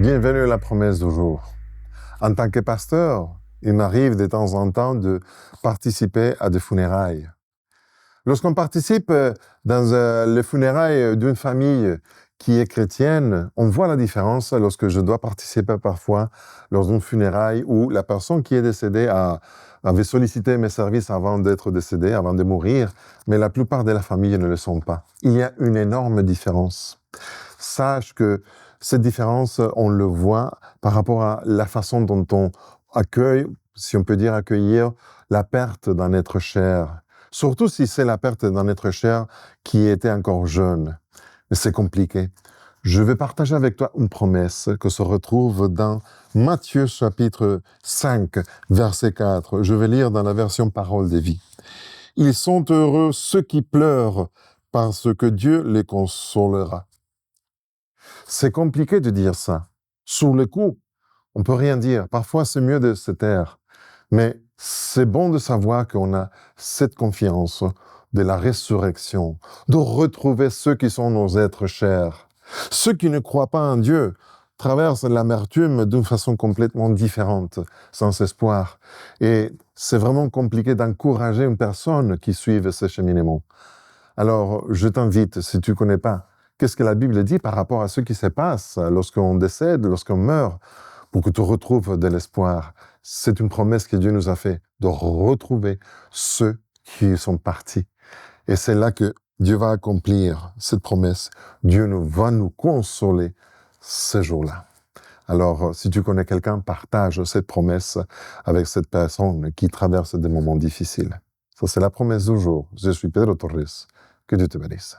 Bienvenue à la promesse du jour. En tant que pasteur, il m'arrive de temps en temps de participer à des funérailles. Lorsqu'on participe dans les funérailles d'une famille qui est chrétienne, on voit la différence lorsque je dois participer parfois lors d'une funéraille où la personne qui est décédée avait sollicité mes services avant d'être décédée, avant de mourir, mais la plupart de la famille ne le sont pas. Il y a une énorme différence. Sache que cette différence, on le voit par rapport à la façon dont on accueille, si on peut dire accueillir, la perte d'un être cher. Surtout si c'est la perte d'un être cher qui était encore jeune. Mais c'est compliqué. Je vais partager avec toi une promesse que se retrouve dans Matthieu chapitre 5, verset 4. Je vais lire dans la version Parole de vie. « Ils sont heureux ceux qui pleurent, parce que Dieu les consolera. » C'est compliqué de dire ça. Sur le coup, on peut rien dire. Parfois, c'est mieux de se taire. Mais c'est bon de savoir qu'on a cette confiance de la résurrection, de retrouver ceux qui sont nos êtres chers. Ceux qui ne croient pas en Dieu traversent l'amertume d'une façon complètement différente, sans espoir. Et c'est vraiment compliqué d'encourager une personne qui suive ce cheminement. Alors, je t'invite, si tu ne connais pas, qu'est-ce que la Bible dit par rapport à ce qui se passe lorsqu'on décède, lorsqu'on meurt, pour que tu retrouves de l'espoir. C'est une promesse que Dieu nous a faite, de retrouver ceux qui sont partis. Et c'est là que Dieu va accomplir cette promesse. Dieu va nous consoler ce jour-là. Alors, si tu connais quelqu'un, partage cette promesse avec cette personne qui traverse des moments difficiles. Ça, c'est la promesse du jour. Je suis Pedro Torres. Que Dieu te bénisse.